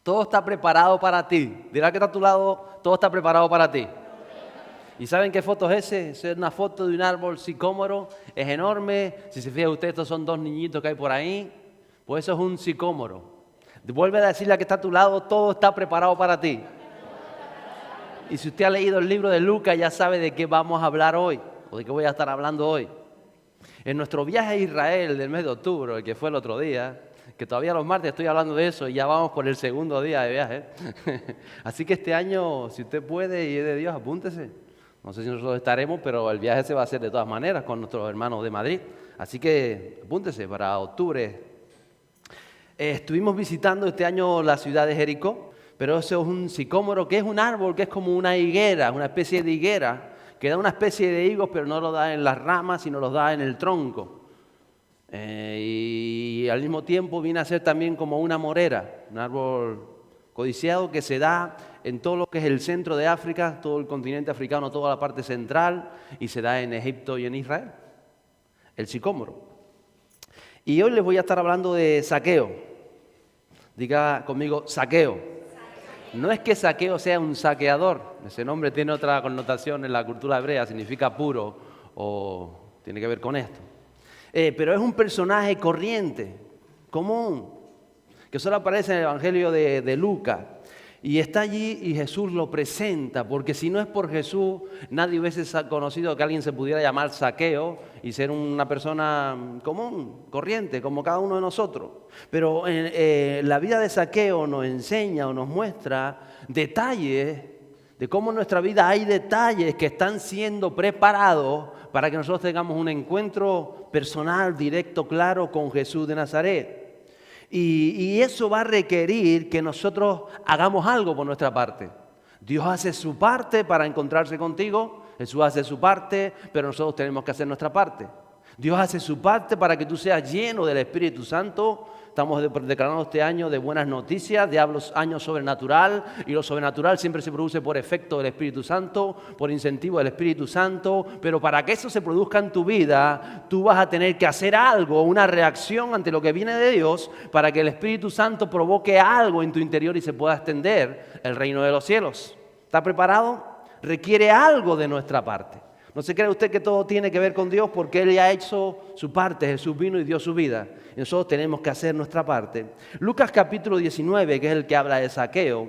Todo está preparado para ti. Dirá que está a tu lado, todo está preparado para ti. ¿Y saben qué foto es ese? Es una foto de un árbol sicómoro, es enorme. Si se fija usted, estos son dos niñitos que hay por ahí. Pues eso es un sicómoro. Vuelve a decirle a que está a tu lado, todo está preparado para ti. Y si usted ha leído el libro de Lucas, ya sabe de qué vamos a hablar hoy, o de qué voy a estar hablando hoy. En nuestro viaje a Israel del mes de octubre, el que fue el otro día, que todavía los martes estoy hablando de eso y ya vamos por el segundo día de viaje. Así que este año, si usted puede y es de Dios, apúntese. No sé si nosotros estaremos, pero el viaje se va a hacer de todas maneras con nuestros hermanos de Madrid. Así que apúntese para octubre. Estuvimos visitando este año la ciudad de Jericó, pero eso es un sicómoro, que es un árbol que es como una higuera, una especie de higuera, que da una especie de higos, pero no lo da en las ramas, sino los da en el tronco. Y al mismo tiempo viene a ser también como una morera, un árbol codiciado que se da en todo lo que es el centro de África, todo el continente africano, toda la parte central, y se da en Egipto y en Israel, el sicómoro. Y hoy les voy a estar hablando de Zaqueo. Diga conmigo, Zaqueo. No es que Zaqueo sea un saqueador, ese nombre tiene otra connotación en la cultura hebrea, significa puro o tiene que ver con esto. Pero es un personaje corriente, común, que solo aparece en el Evangelio de Lucas. Y está allí y Jesús lo presenta, porque si no es por Jesús, nadie hubiese conocido que alguien se pudiera llamar Zaqueo y ser una persona común, corriente, como cada uno de nosotros. Pero la vida de Zaqueo nos enseña o nos muestra detalles de cómo en nuestra vida hay detalles que están siendo preparados para que nosotros tengamos un encuentro personal, directo, claro con Jesús de Nazaret. Y eso va a requerir que nosotros hagamos algo por nuestra parte. Dios hace su parte para encontrarse contigo, Jesús hace su parte, pero nosotros tenemos que hacer nuestra parte. Dios hace su parte para que tú seas lleno del Espíritu Santo. Estamos declarando este año de buenas noticias, de año sobrenatural, y lo sobrenatural siempre se produce por efecto del Espíritu Santo, por incentivo del Espíritu Santo, pero para que eso se produzca en tu vida, tú vas a tener que hacer algo, una reacción ante lo que viene de Dios, para que el Espíritu Santo provoque algo en tu interior y se pueda extender el reino de los cielos. ¿Está preparado? Requiere algo de nuestra parte. No se cree usted que todo tiene que ver con Dios porque Él ya ha hecho su parte, Jesús vino y dio su vida. Y nosotros tenemos que hacer nuestra parte. Lucas capítulo 19, que es el que habla de Zaqueo,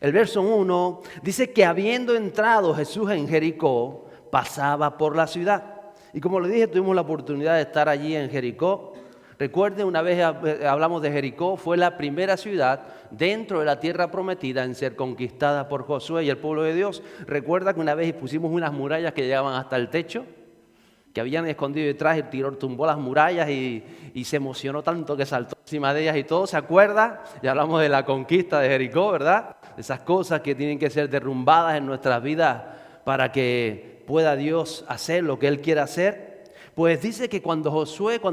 el verso 1, dice que habiendo entrado Jesús en Jericó, pasaba por la ciudad. Y como le dije, tuvimos la oportunidad de estar allí en Jericó. Recuerden, una vez hablamos de Jericó, fue la primera ciudad dentro de la tierra prometida en ser conquistada por Josué y el pueblo de Dios. Recuerda que una vez pusimos unas murallas que llegaban hasta el techo, que habían escondido detrás, el tirón tumbó las murallas y se emocionó tanto que saltó encima de ellas y todo. ¿Se acuerda? Ya hablamos de la conquista de Jericó, ¿verdad? Esas cosas que tienen que ser derrumbadas en nuestras vidas para que pueda Dios hacer lo que Él quiere hacer. Pues dice que cuando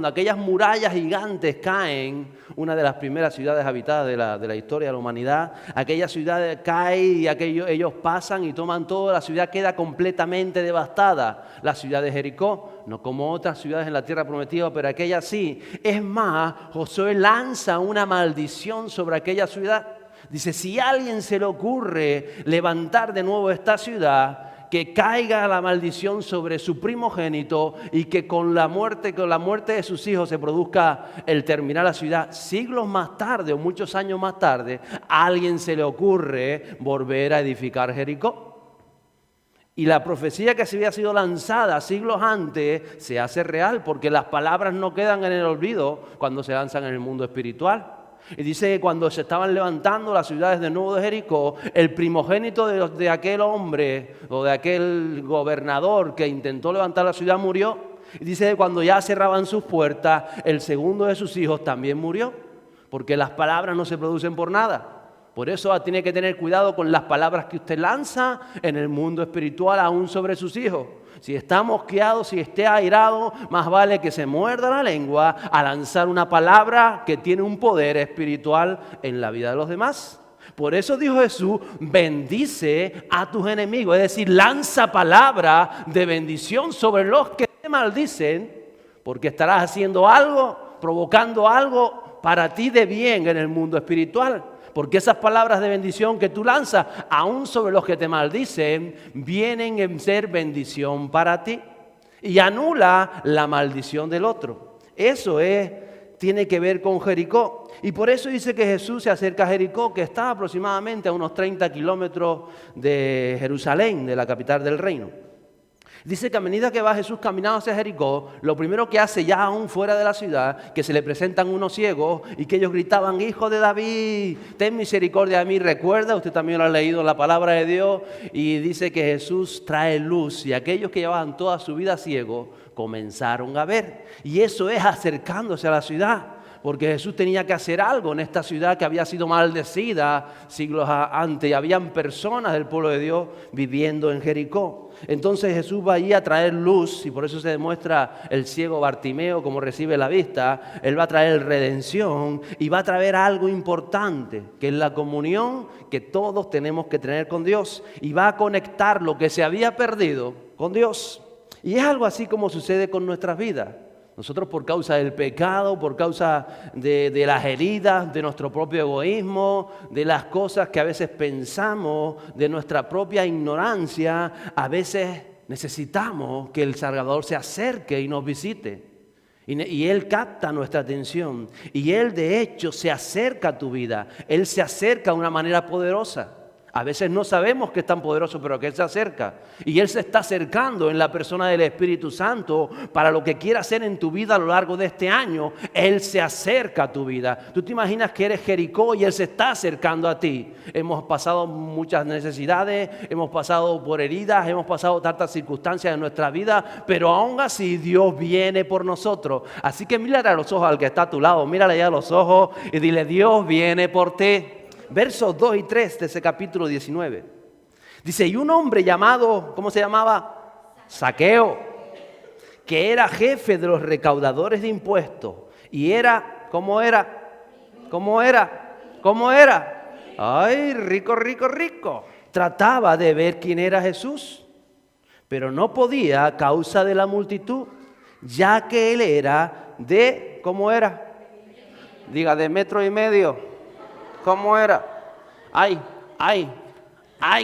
aquellas murallas gigantes caen, una de las primeras ciudades habitadas de la historia de la humanidad, aquella ciudad cae y ellos pasan y toman todo, la ciudad queda completamente devastada. La ciudad de Jericó, no como otras ciudades en la tierra prometida, pero aquella sí. Es más, Josué lanza una maldición sobre aquella ciudad. Dice, si a alguien se le ocurre levantar de nuevo esta ciudad, que caiga la maldición sobre su primogénito y que con la muerte de sus hijos se produzca el terminar la ciudad. Siglos más tarde o muchos años más tarde, a alguien se le ocurre volver a edificar Jericó. Y la profecía que se había sido lanzada siglos antes se hace real porque las palabras no quedan en el olvido cuando se lanzan en el mundo espiritual. Y dice que cuando se estaban levantando las ciudades de nuevo de Jericó, el primogénito de aquel hombre o de aquel gobernador que intentó levantar la ciudad murió. Y dice que cuando ya cerraban sus puertas, el segundo de sus hijos también murió. Porque las palabras no se producen por nada. Por eso tiene que tener cuidado con las palabras que usted lanza en el mundo espiritual aún sobre sus hijos. Si está mosqueado, si esté airado, más vale que se muerda la lengua a lanzar una palabra que tiene un poder espiritual en la vida de los demás. Por eso dijo Jesús, bendice a tus enemigos, es decir, lanza palabra de bendición sobre los que te maldicen, porque estarás haciendo algo, provocando algo para ti de bien en el mundo espiritual. porque esas palabras de bendición que tú lanzas, aún sobre los que te maldicen, vienen en ser bendición para ti y anula la maldición del otro. Eso tiene que ver con Jericó. Y por eso dice que Jesús se acerca a Jericó, que está aproximadamente a unos 30 kilómetros de Jerusalén, de la capital del reino. Dice que a medida que va Jesús caminando hacia Jericó, lo primero que hace ya aún fuera de la ciudad, que se le presentan unos ciegos y que ellos gritaban: Hijo de David, ten misericordia de mí. Recuerda, usted también lo ha leído en la palabra de Dios, y dice que Jesús trae luz y aquellos que llevaban toda su vida ciegos comenzaron a ver. Y eso es acercándose a la ciudad, porque Jesús tenía que hacer algo en esta ciudad que había sido maldecida siglos antes, y habían personas del pueblo de Dios viviendo en Jericó. Entonces Jesús va allí a traer luz, y por eso se demuestra el ciego Bartimeo como recibe la vista. Él va a traer redención y va a traer algo importante, que es la comunión que todos tenemos que tener con Dios, y va a conectar lo que se había perdido con Dios. Y es algo así como sucede con nuestras vidas. Nosotros, por causa del pecado, por causa de las heridas, de nuestro propio egoísmo, de las cosas que a veces pensamos, de nuestra propia ignorancia, a veces necesitamos que el Salvador se acerque y nos visite. Y Él capta nuestra atención. Y Él, de hecho, se acerca a tu vida. Él se acerca de una manera poderosa. A veces no sabemos que es tan poderoso, pero que Él se acerca. Y Él se está acercando en la persona del Espíritu Santo para lo que quiera hacer en tu vida a lo largo de este año. Él se acerca a tu vida. Tú te imaginas que eres Jericó y Él se está acercando a ti. Hemos pasado muchas necesidades, hemos pasado por heridas, hemos pasado tantas circunstancias en nuestra vida, pero aún así Dios viene por nosotros. Así que mírale a los ojos al que está a tu lado, mírale ya a los ojos y dile: Dios viene por ti. Versos 2 y 3 de ese capítulo 19. Dice: y un hombre llamado, ¿cómo se llamaba? Zaqueo, que era jefe de los recaudadores de impuestos. Y era, ¿cómo era? ¿Cómo era? ¿Cómo era? ¡Ay, rico, rico, rico! Trataba de ver quién era Jesús, pero no podía a causa de la multitud, ya que él era de, ¿cómo era? Diga, de 1,5 metros. ¿Cómo era? Ay,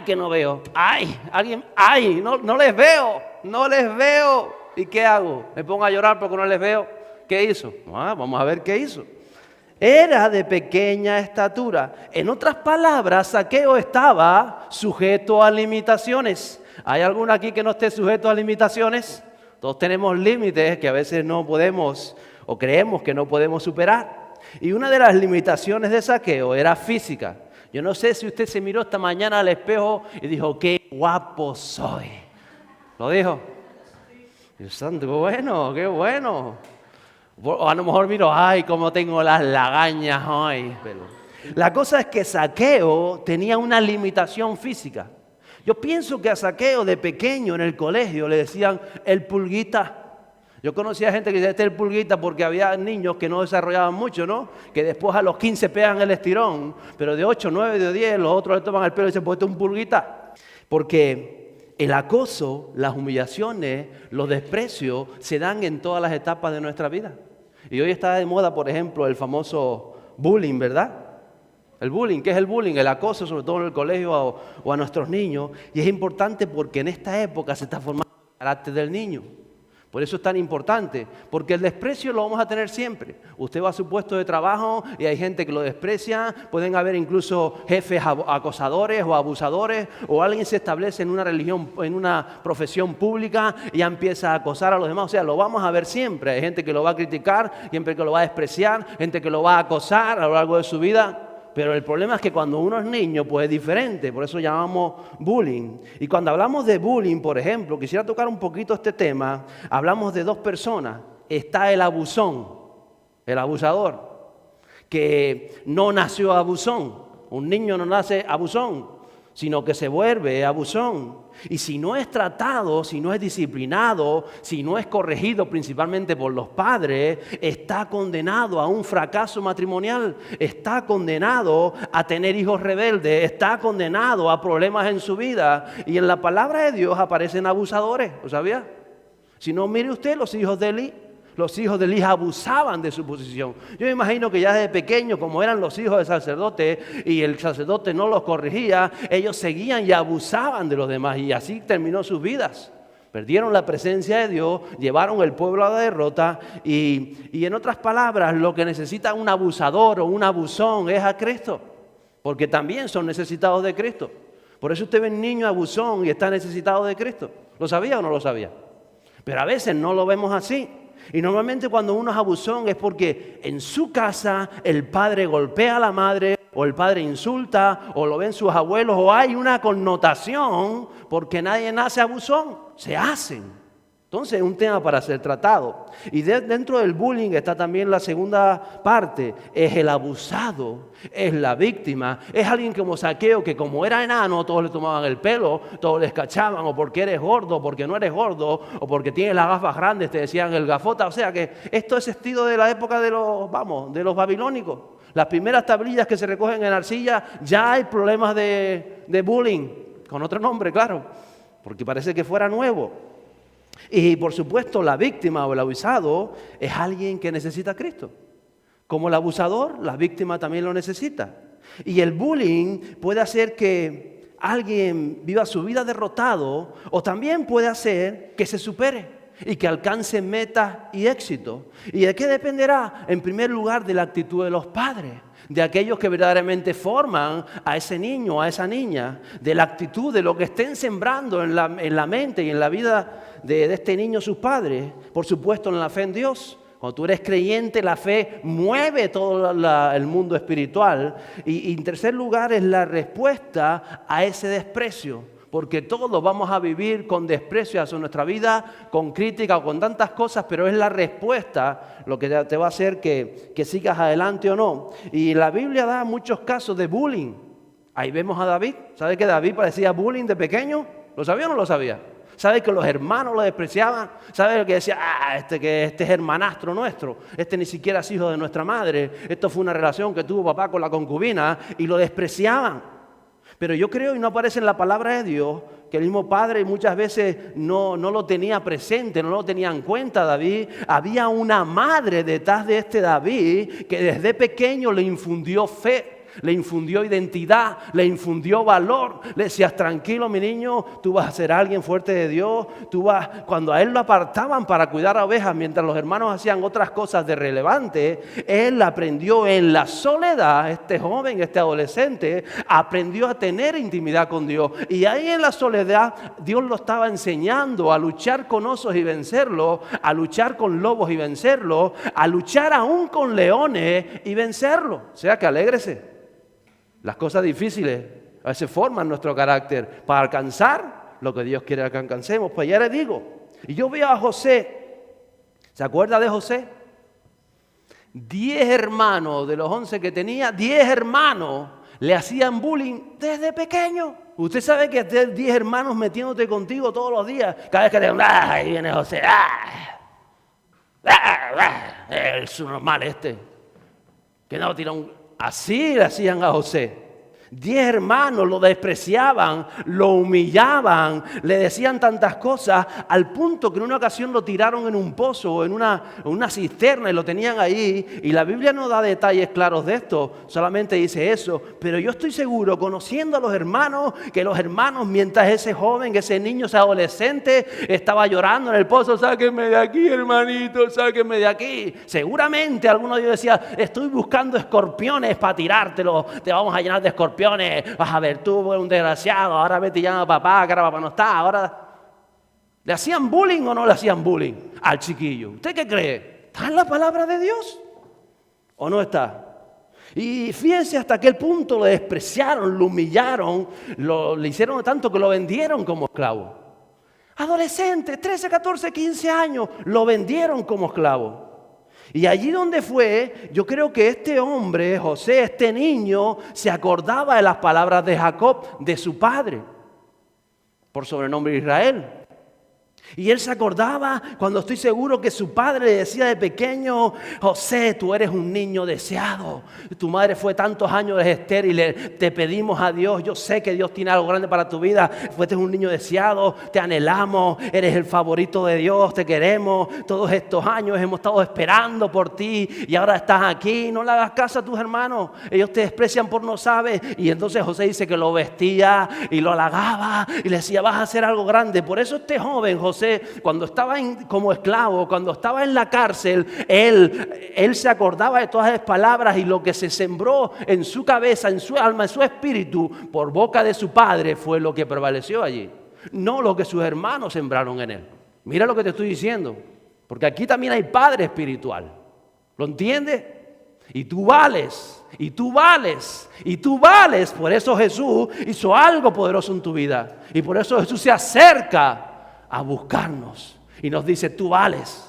que no veo. No les veo. ¿Y qué hago? ¿Me pongo a llorar porque no les veo? ¿Qué hizo? Vamos a ver qué hizo. Era de pequeña estatura. En otras palabras, Zaqueo estaba sujeto a limitaciones. ¿Hay alguno aquí que no esté sujeto a limitaciones? Todos tenemos límites que a veces no podemos o creemos que no podemos superar. Y una de las limitaciones de Zaqueo era física. Yo no sé si usted se miró esta mañana al espejo y dijo: ¡qué guapo soy! ¿Lo dijo? Dios santo, qué bueno. O a lo mejor miro: ¡ay, cómo tengo las lagañas hoy! Pero la cosa es que Zaqueo tenía una limitación física. Yo pienso que a Zaqueo de pequeño en el colegio le decían el pulguita. Yo conocía gente que decía: este es el pulguita, porque había niños que no desarrollaban mucho, ¿no? Que después a los 15 pegan el estirón, pero de 8, 9, de 10, los otros le toman el pelo y dicen: pues este es un pulguita. Porque el acoso, las humillaciones, los desprecios se dan en todas las etapas de nuestra vida. Y hoy está de moda, por ejemplo, el famoso bullying, ¿verdad? El bullying. ¿Qué es el bullying? El acoso, sobre todo en el colegio o a nuestros niños. Y es importante porque en esta época se está formando el carácter del niño. Por eso es tan importante, porque el desprecio lo vamos a tener siempre. Usted va a su puesto de trabajo y hay gente que lo desprecia, pueden haber incluso jefes acosadores o abusadores, o alguien se establece en una religión, en una profesión pública y ya empieza a acosar a los demás. O sea, lo vamos a ver siempre. Hay gente que lo va a criticar, gente que lo va a despreciar, gente que lo va a acosar a lo largo de su vida. Pero el problema es que cuando uno es niño, pues es diferente, por eso llamamos bullying. Y cuando hablamos de bullying, por ejemplo, quisiera tocar un poquito este tema, hablamos de dos personas. Está el abusón, el abusador, que no nació abusón. Un niño no nace abusón, sino que se vuelve abusón. Y si no es tratado, si no es disciplinado, si no es corregido principalmente por los padres, está condenado a un fracaso matrimonial, está condenado a tener hijos rebeldes, está condenado a problemas en su vida. Y en la palabra de Dios aparecen abusadores, ¿lo sabía? Si no, mire usted los hijos de Elí. los hijos de Eli abusaban de su posición. Yo me imagino que ya desde pequeños, como eran los hijos del sacerdote y el sacerdote no los corregía, ellos seguían y abusaban de los demás y así terminó sus vidas. Perdieron la presencia de Dios, llevaron el pueblo a la derrota y en otras palabras, lo que necesita un abusador o un abusón es a Cristo, porque también son necesitados de Cristo. Por eso usted ve un niño abusón y está necesitado de Cristo. ¿Lo sabía o no lo sabía? Pero a veces no lo vemos así. Y normalmente cuando uno es abusón es porque en su casa el padre golpea a la madre o el padre insulta o lo ven sus abuelos o hay una connotación porque nadie nace abusón, se hacen. Entonces es un tema para ser tratado. Y dentro del bullying está también la segunda parte, es el abusado, es la víctima, es alguien como Zaqueo que como era enano todos le tomaban el pelo, todos les cachaban o porque eres gordo, o porque no eres gordo, o porque tienes las gafas grandes te decían el gafota. O sea que esto es estilo de la época de los babilónicos. Las primeras tablillas que se recogen en arcilla ya hay problemas de bullying, con otro nombre claro, porque parece que fuera nuevo. Y por supuesto la víctima o el abusado es alguien que necesita a Cristo. Como el abusador, la víctima también lo necesita. Y el bullying puede hacer que alguien viva su vida derrotado o también puede hacer que se supere y que alcance metas y éxito. ¿Y de qué dependerá? En primer lugar, de la actitud de los padres, de aquellos que verdaderamente forman a ese niño, a esa niña, de la actitud, de lo que estén sembrando en la mente y en la vida de este niño sus padres. Por supuesto, en la fe en Dios. Cuando tú eres creyente, la fe mueve todo el mundo espiritual. Y en tercer lugar es la respuesta a ese desprecio. Porque todos vamos a vivir con desprecio hacia nuestra vida, con crítica o con tantas cosas, pero es la respuesta lo que te va a hacer que sigas adelante o no. Y la Biblia da muchos casos de bullying. Ahí vemos a David. ¿Sabe que David parecía bullying de pequeño? ¿Lo sabía o no lo sabía? ¿Sabe que los hermanos lo despreciaban? ¿Sabe que decía, este es hermanastro nuestro? Este ni siquiera es hijo de nuestra madre. Esto fue una relación que tuvo papá con la concubina y lo despreciaban. Pero yo creo, y no aparece en la palabra de Dios, que el mismo padre muchas veces no lo tenía presente, no lo tenía en cuenta David. Había una madre detrás de este David que desde pequeño le infundió fe, le infundió identidad, le infundió valor. Le decías, tranquilo mi niño, tú vas a ser alguien fuerte de Dios. Cuando a él lo apartaban para cuidar a ovejas, mientras los hermanos hacían otras cosas de relevante, él aprendió en la soledad, este joven, este adolescente, aprendió a tener intimidad con Dios. Y ahí en la soledad, Dios lo estaba enseñando a luchar con osos y vencerlos, a luchar con lobos y vencerlos, a luchar aún con leones y vencerlos. O sea que alégrese. Las cosas difíciles a veces forman nuestro carácter para alcanzar lo que Dios quiere que alcancemos. Pues ya les digo, y yo veo a José, ¿se acuerda de José? 10 hermanos de los 11 que tenía, 10 hermanos le hacían bullying desde pequeño. Usted sabe que 10 hermanos metiéndote contigo todos los días, cada vez que te digan, ahí viene José, es normal que no tira un... Así le hacían a José. 10 hermanos lo despreciaban, lo humillaban, le decían tantas cosas, al punto que en una ocasión lo tiraron en un pozo o en una cisterna y lo tenían ahí. Y la Biblia no da detalles claros de esto, solamente dice eso. Pero yo estoy seguro, conociendo a los hermanos, que los hermanos, mientras ese joven, ese niño, ese adolescente, estaba llorando en el pozo, sáquenme de aquí, hermanito, sáquenme de aquí. Seguramente alguno de ellos decía, estoy buscando escorpiones para tirártelo, te vamos a llenar de escorpiones. Vas a ver, tú un desgraciado, ahora vete y llama a papá, que ahora papá no está, ahora... ¿Le hacían bullying o no le hacían bullying al chiquillo? ¿Usted qué cree? ¿Está en la palabra de Dios o no está? Y fíjense hasta qué punto lo despreciaron, lo humillaron, le hicieron tanto que lo vendieron como esclavo. Adolescente, 13, 14, 15 años, lo vendieron como esclavo. Y allí donde fue, yo creo que este hombre, José, este niño, se acordaba de las palabras de Jacob, de su padre, por sobrenombre Israel. Y él se acordaba cuando estoy seguro que su padre le decía de pequeño: José, tú eres un niño deseado. Tu madre fue tantos años estéril, te pedimos a Dios. Yo sé que Dios tiene algo grande para tu vida. Fuiste un niño deseado, te anhelamos, eres el favorito de Dios, te queremos. Todos estos años hemos estado esperando por ti y ahora estás aquí. No le hagas caso a tus hermanos, ellos te desprecian por no sabes. Y entonces José dice que lo vestía y lo halagaba y le decía: vas a hacer algo grande. Por eso este joven José, cuando estaba como esclavo, cuando estaba en la cárcel, él se acordaba de todas esas palabras, y lo que se sembró en su cabeza, en su alma, en su espíritu, por boca de su padre, fue lo que prevaleció allí, no lo que sus hermanos sembraron en él. Mira lo que te estoy diciendo, porque aquí también hay padre espiritual. ¿Lo entiendes? Y tú vales, y tú vales, y tú vales. Por eso Jesús hizo algo poderoso en tu vida, y por eso Jesús se acerca a buscarnos y nos dice: tú vales,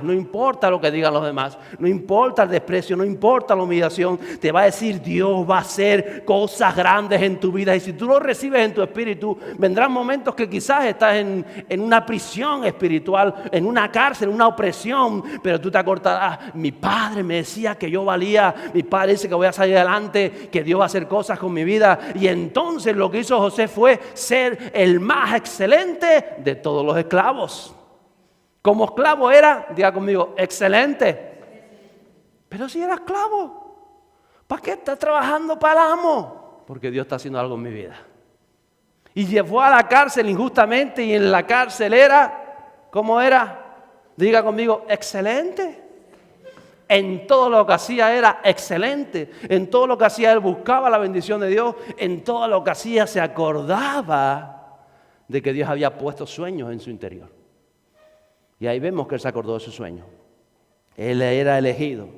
no importa lo que digan los demás, no importa el desprecio, no importa la humillación. Te va a decir: Dios va a hacer cosas grandes en tu vida, y si tú lo recibes en tu espíritu, vendrán momentos que quizás estás en una prisión espiritual, en una cárcel, en una opresión, pero tú te acordarás: mi padre me decía que yo valía, mi padre dice que voy a salir adelante, que Dios va a hacer cosas con mi vida. Y entonces lo que hizo José fue ser el más excelente de todos los esclavos. Como esclavo era, diga conmigo, excelente. Pero si era esclavo, ¿para qué estás trabajando para el amo? Porque Dios está haciendo algo en mi vida. Y llevó a la cárcel injustamente, y en la cárcel era, ¿cómo era? Diga conmigo, excelente. En todo lo que hacía era excelente. En todo lo que hacía él buscaba la bendición de Dios. En todo lo que hacía se acordaba de que Dios había puesto sueños en su interior. Y ahí vemos que él se acordó de su sueño. Él era elegido.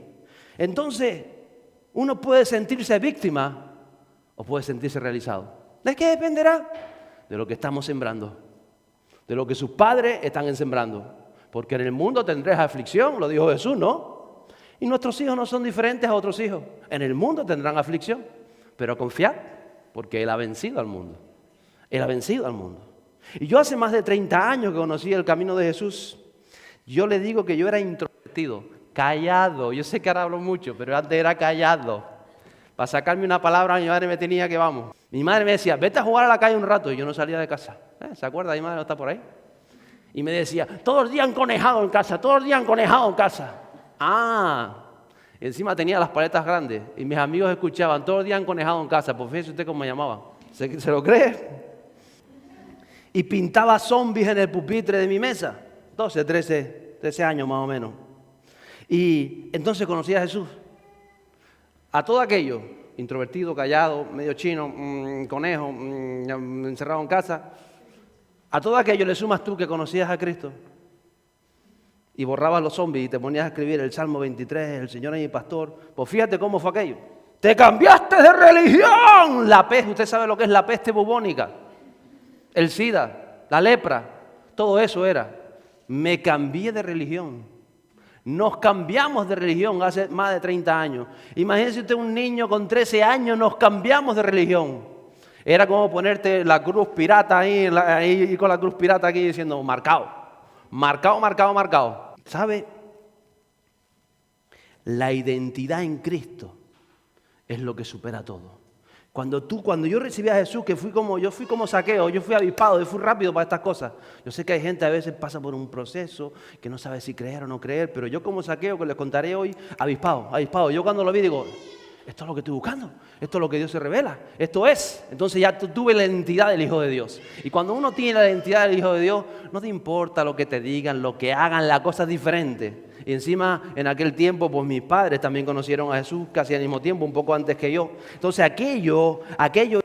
Entonces, uno puede sentirse víctima o puede sentirse realizado. ¿De qué dependerá? De lo que estamos sembrando. De lo que sus padres están sembrando. Porque en el mundo tendréis aflicción, lo dijo Jesús, ¿no? Y nuestros hijos no son diferentes a otros hijos. En el mundo tendrán aflicción. Pero confiad, porque Él ha vencido al mundo. Él ha vencido al mundo. Y yo hace más de 30 años que conocí el camino de Jesús. Yo le digo que yo era introvertido, callado. Yo sé que ahora hablo mucho, pero antes era callado. Para sacarme una palabra, mi madre me tenía que vamos. Mi madre me decía: vete a jugar a la calle un rato. Y yo no salía de casa. ¿Se acuerda? Mi madre no está por ahí. Y me decía: todos los días enconejado en casa, todos los días enconejado en casa. Y encima tenía las paletas grandes. Y mis amigos escuchaban: todos los días enconejado en casa. Pues fíjese usted cómo me llamaban. ¿Se lo cree? Y pintaba zombies en el pupitre de mi mesa. 12, 13 años más o menos. Y entonces conocí a Jesús. A todo aquello, introvertido, callado, medio chino, conejo, encerrado en casa. A todo aquello le sumas tú que conocías a Cristo. Y borrabas los zombies y te ponías a escribir el Salmo 23, el Señor es mi pastor. Pues fíjate cómo fue aquello. ¡Te cambiaste de religión! La peste, usted sabe lo que es la peste bubónica. El SIDA, la lepra, todo eso era. Me cambié de religión. Nos cambiamos de religión hace más de 30 años. Imagínese usted un niño con 13 años, nos cambiamos de religión. Era como ponerte la cruz pirata ahí con la cruz pirata aquí diciendo marcado. Marcado, marcado, marcado. ¿Sabe? La identidad en Cristo es lo que supera todo. Cuando yo recibí a Jesús, que yo fui como Zaqueo, yo fui avispado, yo fui rápido para estas cosas. Yo sé que hay gente a veces pasa por un proceso que no sabe si creer o no creer, pero yo como Zaqueo, que les contaré hoy, avispado. Yo cuando lo vi digo: esto es lo que estoy buscando, esto es lo que Dios se revela, esto es. Entonces ya tuve la identidad del Hijo de Dios. Y cuando uno tiene la identidad del Hijo de Dios, no te importa lo que te digan, lo que hagan, la cosa es diferente. Y encima, en aquel tiempo, pues mis padres también conocieron a Jesús casi al mismo tiempo, un poco antes que yo. Entonces aquello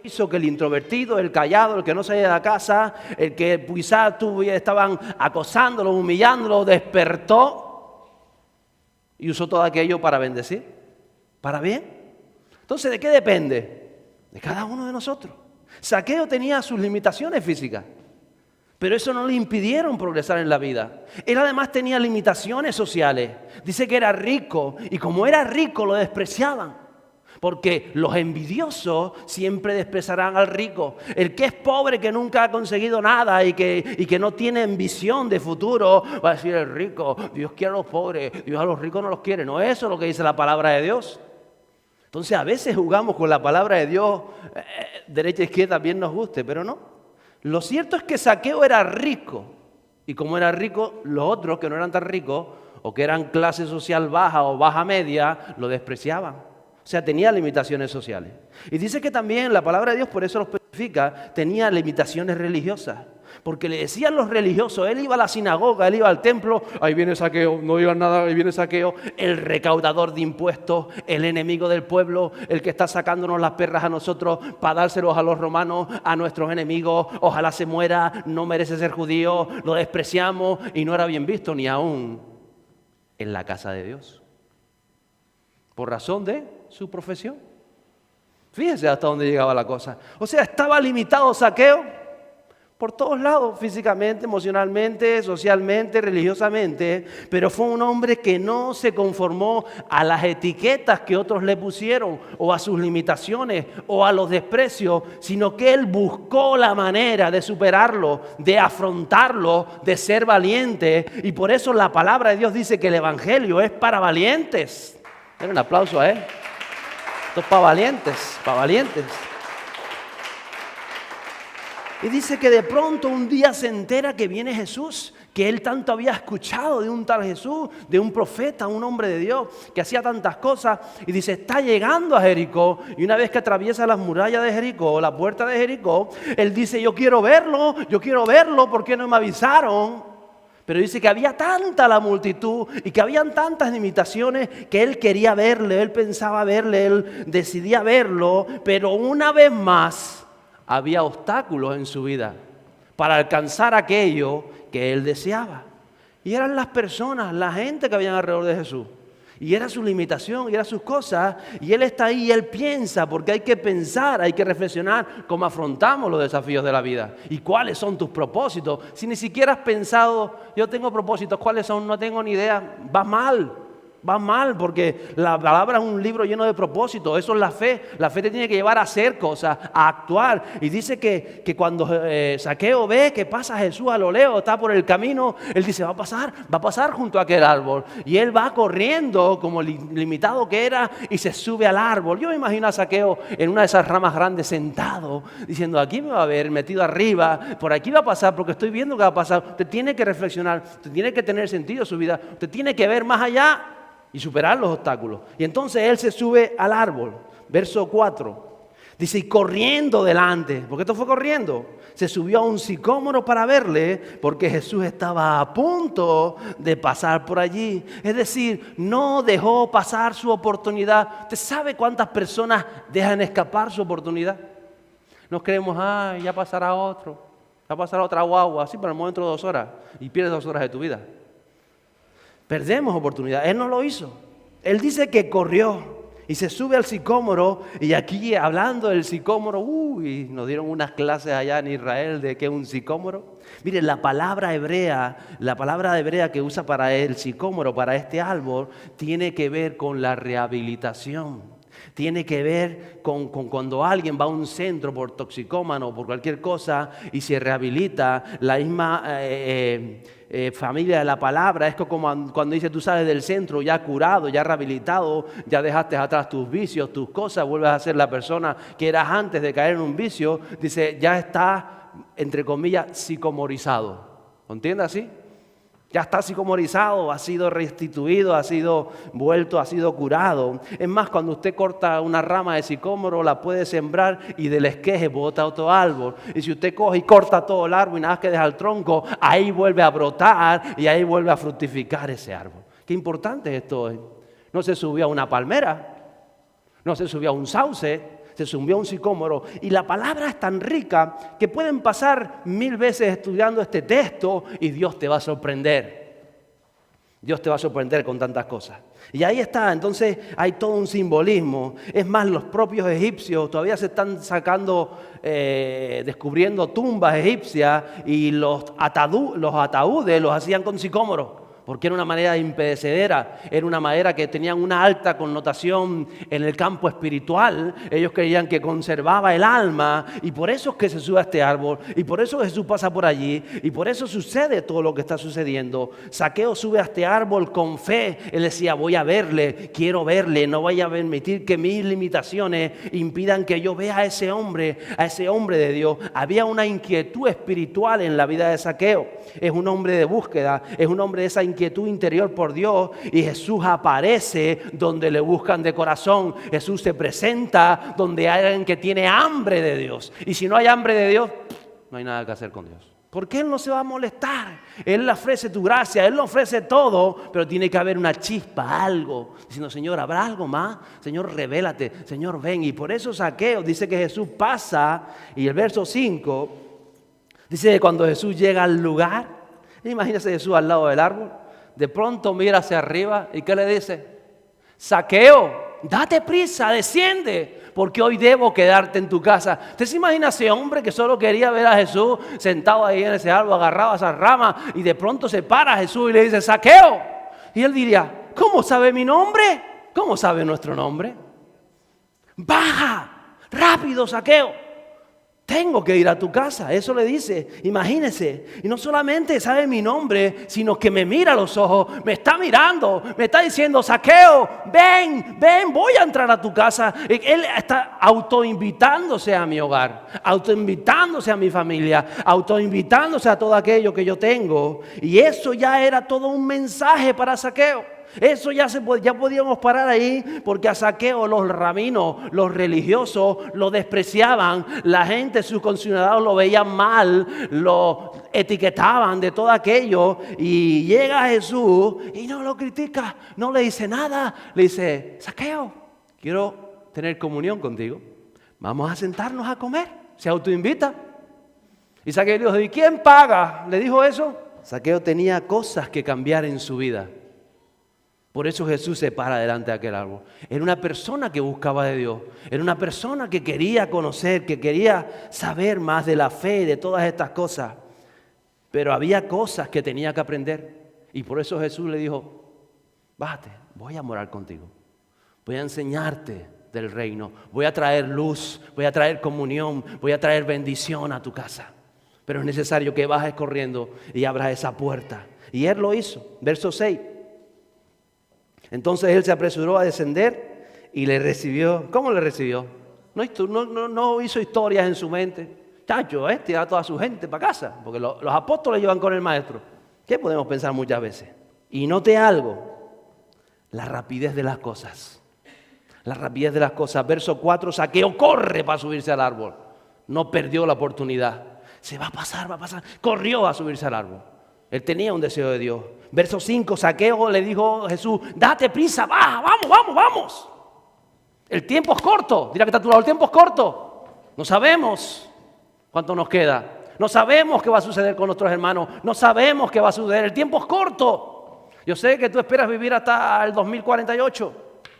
hizo que el introvertido, el callado, el que no salía de la casa, el que quizás estaban acosándolo, humillándolo, despertó y usó todo aquello para bendecir, para bien. Entonces, ¿de qué depende? De cada uno de nosotros. Zaqueo tenía sus limitaciones físicas, pero eso no le impidieron progresar en la vida. Él además tenía limitaciones sociales. Dice que era rico y como era rico lo despreciaban. Porque los envidiosos siempre despreciarán al rico. El que es pobre, que nunca ha conseguido nada y que no tiene visión de futuro, va a decir el rico, Dios quiere a los pobres, Dios a los ricos no los quiere. No es eso lo que dice la palabra de Dios. Entonces a veces jugamos con la palabra de Dios, derecha e izquierda, bien nos guste, pero no. Lo cierto es que Zaqueo era rico. Y como era rico, los otros que no eran tan ricos, o que eran clase social baja o baja media, lo despreciaban. O sea, tenía limitaciones sociales. Y dice que también la palabra de Dios, por eso lo especifica, tenía limitaciones religiosas. Porque le decían los religiosos, él iba a la sinagoga, él iba al templo, ahí viene Zaqueo, no digan nada, ahí viene Zaqueo, el recaudador de impuestos, el enemigo del pueblo, el que está sacándonos las perras a nosotros para dárselos a los romanos, a nuestros enemigos, ojalá se muera, no merece ser judío, lo despreciamos y no era bien visto ni aún en la casa de Dios. Por razón de su profesión. Fíjense hasta dónde llegaba la cosa. O sea, estaba limitado Zaqueo por todos lados, físicamente, emocionalmente, socialmente, religiosamente, pero fue un hombre que no se conformó a las etiquetas que otros le pusieron, o a sus limitaciones, o a los desprecios, sino que él buscó la manera de superarlo, de afrontarlo, de ser valiente, y por eso la palabra de Dios dice que el evangelio es para valientes. Den un aplauso a él. Esto es para valientes, para valientes. Y dice que de pronto un día se entera que viene Jesús, que él tanto había escuchado de un tal Jesús, de un profeta, un hombre de Dios, que hacía tantas cosas. Y dice, está llegando a Jericó. Y una vez que atraviesa las murallas de Jericó, la puerta de Jericó, él dice, yo quiero verlo, ¿por qué no me avisaron? Pero dice que había tanta la multitud y que habían tantas limitaciones que él quería verle, él pensaba verle, él decidía verlo, pero una vez más había obstáculos en su vida para alcanzar aquello que él deseaba. Y eran las personas, la gente que habían alrededor de Jesús. Y era su limitación, y eran sus cosas, y él está ahí y él piensa, porque hay que pensar, hay que reflexionar cómo afrontamos los desafíos de la vida y cuáles son tus propósitos. Si ni siquiera has pensado, yo tengo propósitos, ¿cuáles son? No tengo ni idea, vas mal, porque la palabra es un libro lleno de propósitos, eso es la fe te tiene que llevar a hacer cosas, a actuar. Y dice que cuando Zaqueo ve que pasa Jesús a lo lejos, está por el camino, él dice, va a pasar junto a aquel árbol, y él va corriendo como limitado que era y se sube al árbol. Yo me imagino a Zaqueo en una de esas ramas grandes sentado, diciendo, aquí me va a ver, metido arriba, por aquí va a pasar, porque estoy viendo que va a pasar. Usted tiene que reflexionar, usted tiene que tener sentido su vida, usted tiene que ver más allá y superar los obstáculos. Y entonces él se sube al árbol. Verso 4. Dice, y corriendo delante, porque esto fue corriendo, se subió a un sicómoro para verle, porque Jesús estaba a punto de pasar por allí. Es decir, no dejó pasar su oportunidad. ¿Usted sabe cuántas personas dejan escapar su oportunidad? Nos creemos, ya pasará otro, ya pasará otra guagua, así para el momento de 2 horas, y pierdes 2 horas de tu vida. Perdemos oportunidad. Él no lo hizo. Él dice que corrió y se sube al sicómoro. Y aquí hablando del sicómoro, nos dieron unas clases allá en Israel de qué es un sicómoro. Miren, la palabra hebrea que usa para el sicómoro, para este árbol, tiene que ver con la rehabilitación. Tiene que ver con cuando alguien va a un centro por toxicómano o por cualquier cosa y se rehabilita. La misma familia de la palabra es como cuando dice tú sales del centro ya curado, ya rehabilitado, ya dejaste atrás tus vicios, tus cosas, vuelves a ser la persona que eras antes de caer en un vicio. Dice, ya está, entre comillas, psicomorizado. ¿Entiendes así? Ya está psicomorizado, ha sido restituido, ha sido vuelto, ha sido curado. Es más, cuando usted corta una rama de sicómoro, la puede sembrar y del esqueje bota otro árbol. Y si usted coge y corta todo el árbol y nada más que deja el tronco, ahí vuelve a brotar y ahí vuelve a fructificar ese árbol. Qué importante es esto hoy. No se subió a una palmera, no se subió a un sauce, se subió a un sicómoro. Y la palabra es tan rica que pueden pasar 1000 veces estudiando este texto y Dios te va a sorprender. Dios te va a sorprender con tantas cosas. Y ahí está, entonces hay todo un simbolismo. Es más, los propios egipcios todavía se están descubriendo tumbas egipcias y los ataúdes los hacían con sicómoro. porque era una madera imperecedera, era una madera que tenía una alta connotación en el campo espiritual. Ellos creían que conservaba el alma, y por eso es que se sube a este árbol, y por eso Jesús pasa por allí, y por eso sucede todo lo que está sucediendo. Zaqueo sube a este árbol con fe. Él decía, voy a verle, quiero verle, no voy a permitir que mis limitaciones impidan que yo vea a ese hombre de Dios. Había una inquietud espiritual en la vida de Zaqueo. Es un hombre de búsqueda, es un hombre de esa inquietud interior por Dios, y Jesús aparece donde le buscan de corazón. Jesús se presenta donde hay alguien que tiene hambre de Dios, y si no hay hambre de Dios, no hay nada que hacer con Dios, porque Él no se va a molestar. Él le ofrece tu gracia, Él le ofrece todo, pero tiene que haber una chispa, algo, diciendo, Señor, ¿habrá algo más? Señor, revélate, Señor, ven. Y por eso Zaqueo dice que Jesús pasa, y el verso 5 dice que cuando Jesús llega al lugar, imagínese Jesús al lado del árbol, de pronto mira hacia arriba, ¿y qué le dice? Zaqueo, date prisa, desciende, porque hoy debo quedarte en tu casa. ¿Usted se imagina ese hombre que solo quería ver a Jesús sentado ahí en ese árbol, agarrado a esa rama, y de pronto se para Jesús y le dice, Zaqueo? Y él diría, ¿cómo sabe mi nombre? ¿Cómo sabe nuestro nombre? Baja, rápido, Zaqueo. Tengo que ir a tu casa, eso le dice, imagínese. Y no solamente sabe mi nombre, sino que me mira a los ojos, me está mirando, me está diciendo, Zaqueo, ven, voy a entrar a tu casa. Él está autoinvitándose a mi hogar, autoinvitándose a mi familia, autoinvitándose a todo aquello que yo tengo. Y eso ya era todo un mensaje para Zaqueo. Eso ya podíamos parar ahí, porque a Zaqueo los rabinos, los religiosos lo despreciaban. La gente, sus conciudadanos lo veían mal, lo etiquetaban de todo aquello. Y llega Jesús y no lo critica, no le dice nada. Le dice, Zaqueo, quiero tener comunión contigo, vamos a sentarnos a comer. Se autoinvita. Y Zaqueo dijo, ¿y quién paga? ¿Le dijo eso? Zaqueo tenía cosas que cambiar en su vida. Por eso Jesús se para delante de aquel árbol. Era una persona que buscaba de Dios. Era una persona que quería conocer, que quería saber más de la fe y de todas estas cosas. Pero había cosas que tenía que aprender. Y por eso Jesús le dijo, bájate, voy a morar contigo. Voy a enseñarte del reino. Voy a traer luz, voy a traer comunión, voy a traer bendición a tu casa. Pero es necesario que bajes corriendo y abras esa puerta. Y él lo hizo. Verso 6. Entonces él se apresuró a descender y le recibió. ¿Cómo le recibió? No hizo historias en su mente. Chacho, lleva a toda su gente para casa, porque los apóstoles llevan con el maestro. ¿Qué podemos pensar muchas veces? Y note algo, la rapidez de las cosas. La rapidez de las cosas. Verso 4, Zaqueo corre para subirse al árbol. No perdió la oportunidad. Se va a pasar. Corrió a subirse al árbol. Él tenía un deseo de Dios. Verso 5, Zaqueo le dijo a Jesús, date prisa, baja, vamos. El tiempo es corto. Dirá que está a tu lado, el tiempo es corto. No sabemos cuánto nos queda. No sabemos qué va a suceder con nuestros hermanos. No sabemos qué va a suceder. El tiempo es corto. Yo sé que tú esperas vivir hasta el 2048.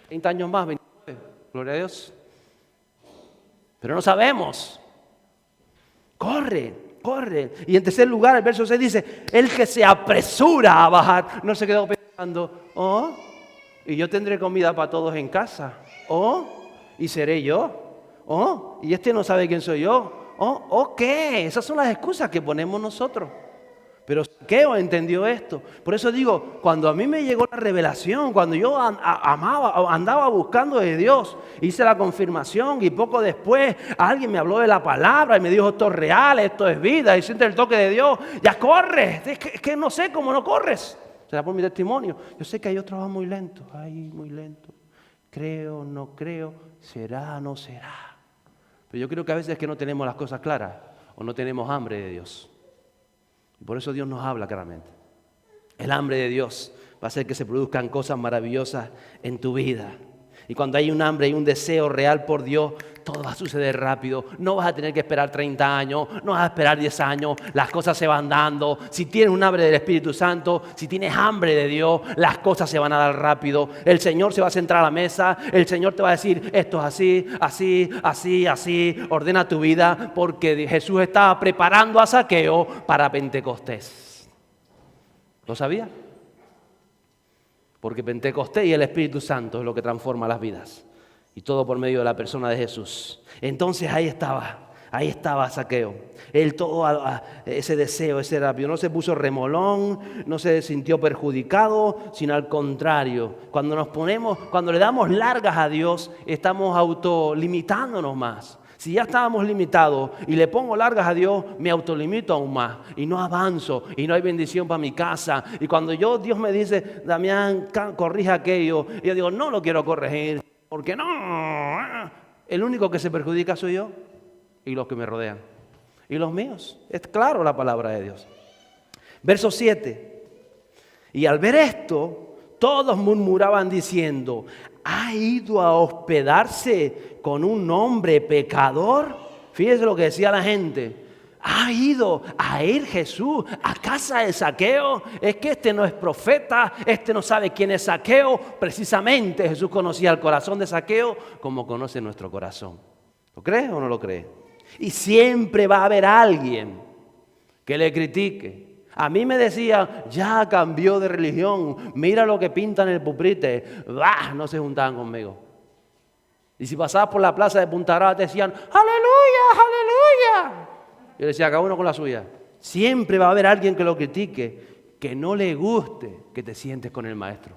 30 años más, 29. Gloria a Dios. Pero no sabemos. Corre. Y en tercer lugar, el verso 6 dice, el que se apresura a bajar, no se quedó pensando, y yo tendré comida para todos en casa, y seré yo, y este no sabe quién soy yo, ¿qué? Esas son las excusas que ponemos nosotros. Pero Zaqueo entendió esto. Por eso digo, cuando a mí me llegó la revelación, cuando yo andaba buscando de Dios, hice la confirmación y poco después alguien me habló de la palabra y me dijo, esto es real, esto es vida, y siente el toque de Dios, ya corres. Es que no sé cómo no corres. Será por mi testimonio. Yo sé que hay otros van muy lentos, muy lento. Creo, no creo, será, no será. Pero yo creo que a veces es que no tenemos las cosas claras o no tenemos hambre de Dios. Y por eso Dios nos habla claramente. El hambre de Dios va a hacer que se produzcan cosas maravillosas en tu vida. Y cuando hay un hambre y un deseo real por Dios, todo va a suceder rápido. No vas a tener que esperar 30 años, no vas a esperar 10 años. Las cosas se van dando. Si tienes un hambre del Espíritu Santo, si tienes hambre de Dios, las cosas se van a dar rápido. El Señor se va a sentar a la mesa. El Señor te va a decir, esto es así. Ordena tu vida, porque Jesús estaba preparando a Zaqueo para Pentecostés. ¿Lo sabía? Porque Pentecostés y el Espíritu Santo es lo que transforma las vidas. Y todo por medio de la persona de Jesús. Entonces ahí estaba Zaqueo. Él todo ese deseo, ese rápido. No se puso remolón, no se sintió perjudicado, sino al contrario. Cuando le damos largas a Dios, estamos autolimitándonos más. Si ya estábamos limitados y le pongo largas a Dios, me autolimito aún más y no avanzo y no hay bendición para mi casa. Y cuando Dios me dice, Damián, corrija aquello, y yo digo, no lo quiero corregir, porque no. El único que se perjudica soy yo y los que me rodean. Y los míos. Es claro la palabra de Dios. Verso 7. Y al ver esto, todos murmuraban diciendo, ¿ha ido a hospedarse con un hombre pecador? Fíjese lo que decía la gente. ¿Ha ido a ir Jesús a casa de Zaqueo? Es que este no es profeta, este no sabe quién es Zaqueo. Precisamente Jesús conocía el corazón de Zaqueo como conoce nuestro corazón. ¿Lo cree o no lo cree? Y siempre va a haber alguien que le critique. A mí me decían, ya cambió de religión, mira lo que pinta en el pupitre. ¡Bah! No se juntaban conmigo. Y si pasabas por la plaza de Punta Grava te decían, ¡aleluya, aleluya! Yo decía, cada uno con la suya. Siempre va a haber alguien que lo critique, que no le guste que te sientes con el maestro.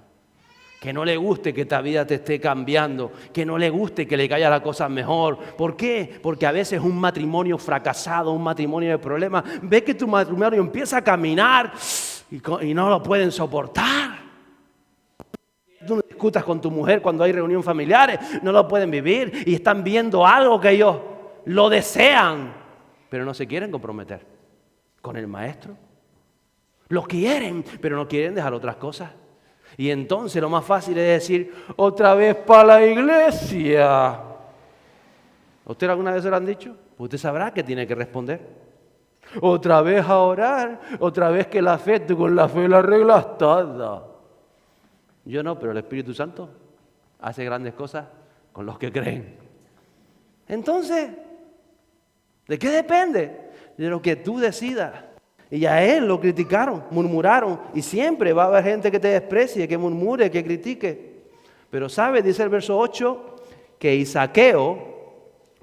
Que no le guste que esta vida te esté cambiando, que no le guste que le caiga la cosa mejor. ¿Por qué? Porque a veces un matrimonio fracasado, un matrimonio de problemas, ve que tu matrimonio empieza a caminar y no lo pueden soportar. Tú no discutas con tu mujer cuando hay reunión familiares, no lo pueden vivir y están viendo algo que ellos lo desean, pero no se quieren comprometer con el maestro. Lo quieren, pero no quieren dejar otras cosas. Y entonces lo más fácil es decir, otra vez para la iglesia. ¿A usted alguna vez se lo han dicho? Pues usted sabrá que tiene que responder. Otra vez a orar, otra vez que la fe, tú con la fe la arreglas toda. Yo no, pero el Espíritu Santo hace grandes cosas con los que creen. Entonces, ¿de qué depende? De lo que tú decidas. Y a él lo criticaron, murmuraron. Y siempre va a haber gente que te desprecie, que murmure, que critique. Pero ¿sabe? Dice el verso 8, que Zaqueo,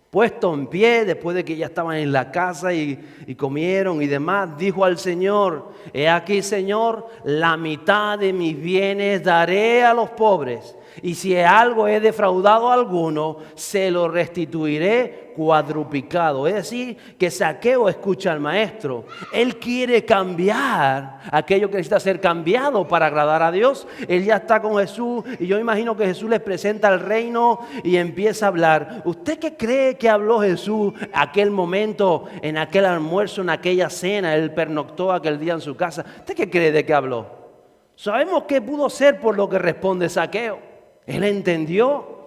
puesto en pie, después de que ya estaban en la casa y comieron y demás, dijo al Señor, he aquí, Señor, la mitad de mis bienes daré a los pobres. Y si algo he defraudado a alguno, se lo restituiré cuadruplicado. Es decir, que Zaqueo escucha al maestro. Él quiere cambiar aquello que necesita ser cambiado para agradar a Dios. Él ya está con Jesús y yo imagino que Jesús les presenta el reino y empieza a hablar. ¿Usted qué cree que habló Jesús aquel momento, en aquel almuerzo, en aquella cena? Él pernoctó aquel día en su casa. ¿Usted qué cree de qué habló? Sabemos qué pudo ser por lo que responde Zaqueo. Él entendió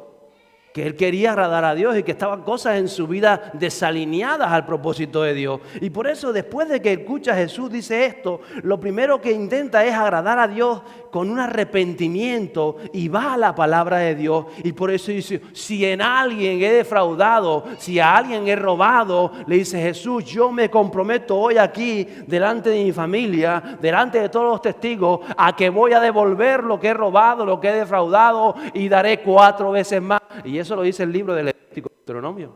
que él quería agradar a Dios y que estaban cosas en su vida desalineadas al propósito de Dios. Y por eso después de que escucha a Jesús dice esto, lo primero que intenta es agradar a Dios con un arrepentimiento y va a la palabra de Dios. Y por eso dice, si en alguien he defraudado, si a alguien he robado, le dice Jesús, yo me comprometo hoy aquí delante de mi familia, delante de todos los testigos, a que voy a devolver lo que he robado, lo que he defraudado y daré 4 veces más. Y eso lo dice el libro del Levítico, Deuteronomio.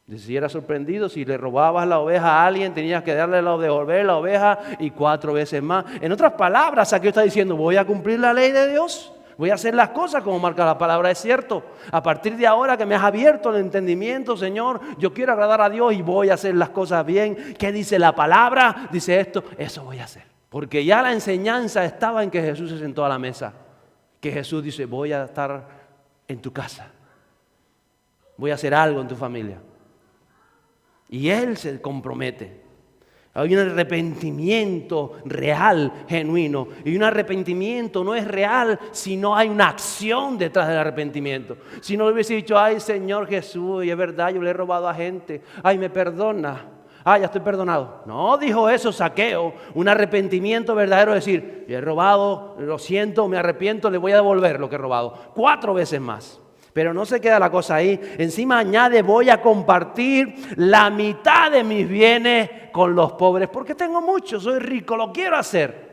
Dice, si eras sorprendido, si le robabas la oveja a alguien, tenías que devolver la oveja y 4 veces más. En otras palabras, aquí está diciendo, voy a cumplir la ley de Dios. Voy a hacer las cosas como marca la palabra, es cierto. A partir de ahora que me has abierto el entendimiento, Señor, yo quiero agradar a Dios y voy a hacer las cosas bien. ¿Qué dice la palabra? Dice esto, eso voy a hacer. Porque ya la enseñanza estaba en que Jesús se sentó a la mesa. Que Jesús dice, voy a estar en tu casa. Voy a hacer algo en tu familia. Y Él se compromete. Hay un arrepentimiento real, genuino. Y un arrepentimiento no es real si no hay una acción detrás del arrepentimiento. Si no le hubiese dicho, ay Señor Jesús, y es verdad, yo le he robado a gente. Ay, me perdona. Ah, ya estoy perdonado. No dijo eso Zaqueo. Un arrepentimiento verdadero es decir, he robado, lo siento, me arrepiento, le voy a devolver lo que he robado. 4 veces más. Pero no se queda la cosa ahí. Encima añade, voy a compartir la mitad de mis bienes con los pobres. Porque tengo mucho, soy rico, lo quiero hacer.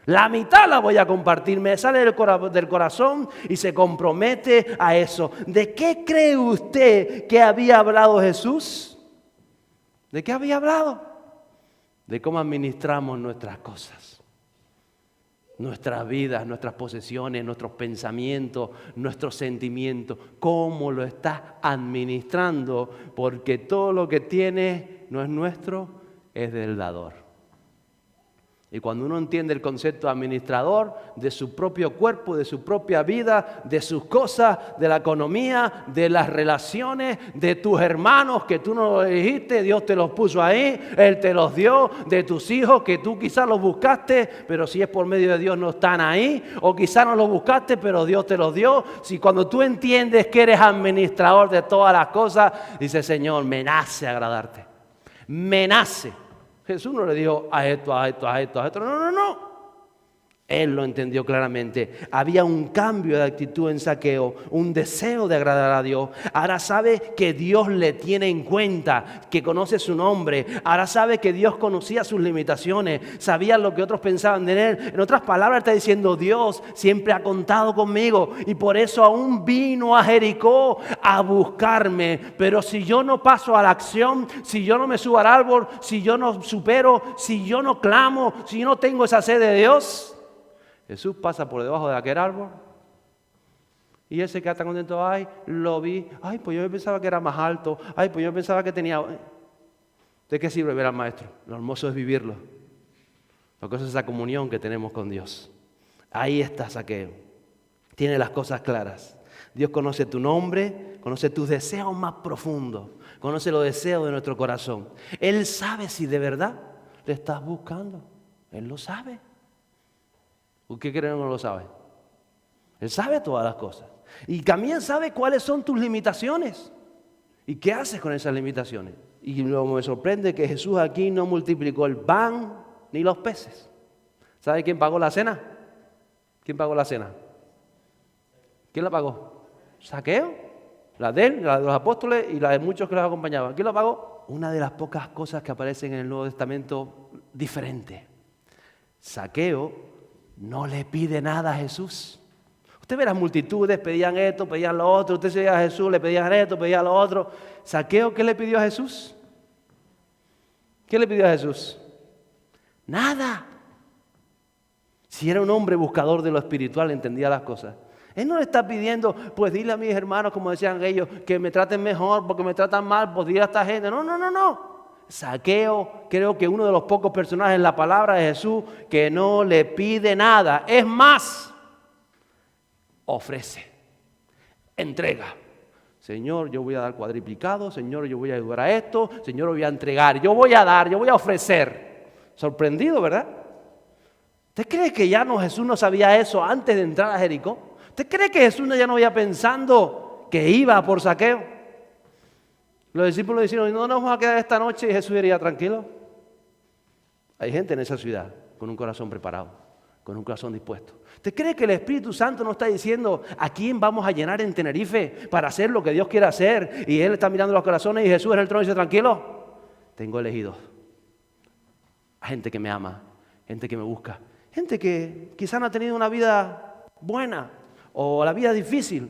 La mitad la voy a compartir. Me sale del corazón y se compromete a eso. ¿De qué cree usted que había hablado Jesús? ¿De qué había hablado? De cómo administramos nuestras cosas, nuestras vidas, nuestras posesiones, nuestros pensamientos, nuestros sentimientos. ¿Cómo lo estás administrando? Porque todo lo que tienes no es nuestro, es del dador. Y cuando uno entiende el concepto de administrador de su propio cuerpo, de su propia vida, de sus cosas, de la economía, de las relaciones, de tus hermanos que tú no lo dijiste, Dios te los puso ahí, Él te los dio, de tus hijos que tú quizás los buscaste, pero si es por medio de Dios no están ahí, o quizás no los buscaste, pero Dios te los dio. Si cuando tú entiendes que eres administrador de todas las cosas, dices, Señor, me nace agradarte, me nace. Jesús no le dijo a esto, a esto, a esto, a esto. No, no, no. Él lo entendió claramente. Había un cambio de actitud en Zaqueo, un deseo de agradar a Dios. Ahora sabe que Dios le tiene en cuenta, que conoce su nombre. Ahora sabe que Dios conocía sus limitaciones, sabía lo que otros pensaban de él. En otras palabras está diciendo, Dios siempre ha contado conmigo y por eso aún vino a Jericó a buscarme. Pero si yo no paso a la acción, si yo no me subo al árbol, si yo no supero, si yo no clamo, si yo no tengo esa sed de Dios, Jesús pasa por debajo de aquel árbol y él se queda tan contento. Ay, lo vi. Ay, pues yo pensaba que era más alto. Ay, pues yo pensaba que tenía... ¿De qué sirve ver al Maestro? Lo hermoso es vivirlo. Lo que es esa comunión que tenemos con Dios. Ahí está Zaqueo. Tiene las cosas claras. Dios conoce tu nombre, conoce tus deseos más profundos, conoce los deseos de nuestro corazón. Él sabe si de verdad le estás buscando. Él lo sabe. ¿Usted cree que no lo sabe? Él sabe todas las cosas. Y también sabe cuáles son tus limitaciones. ¿Y qué haces con esas limitaciones? Y luego me sorprende que Jesús aquí no multiplicó el pan ni los peces. ¿Sabe quién pagó la cena? ¿Quién pagó la cena? ¿Quién la pagó? ¿Zaqueo? La de él, la de los apóstoles y la de muchos que los acompañaban. ¿Quién la pagó? Una de las pocas cosas que aparecen en el Nuevo Testamento diferente. Zaqueo no le pide nada a Jesús. Usted ve las multitudes, pedían esto, pedían lo otro. Usted se veía a Jesús, le pedían esto, pedían lo otro. Zaqueo, ¿qué le pidió a Jesús? ¿Qué le pidió a Jesús? Nada. Si era un hombre buscador de lo espiritual, entendía las cosas. Él no le está pidiendo, pues dile a mis hermanos, como decían ellos, que me traten mejor porque me tratan mal, pues dile a esta gente. No, no, no, no. Zaqueo, creo que uno de los pocos personajes en la palabra de Jesús que no le pide nada. Es más, ofrece, entrega. Señor, yo voy a dar cuadriplicado. Señor, yo voy a ayudar a esto. Señor, voy a entregar. Yo voy a dar, yo voy a ofrecer. Sorprendido, ¿verdad? ¿Usted cree que ya Jesús no sabía eso antes de entrar a Jericó? ¿Usted cree que Jesús ya no iba pensando que iba por Zaqueo? Los discípulos dijeron, no nos vamos a quedar esta noche, y Jesús iría tranquilo. Hay gente en esa ciudad con un corazón preparado, con un corazón dispuesto. ¿Usted cree que el Espíritu Santo no está diciendo a quién vamos a llenar en Tenerife para hacer lo que Dios quiere hacer? Y Él está mirando los corazones y Jesús en el trono dice, tranquilo, tengo elegidos. Gente que me ama, gente que me busca, gente que quizás no ha tenido una vida buena o la vida difícil,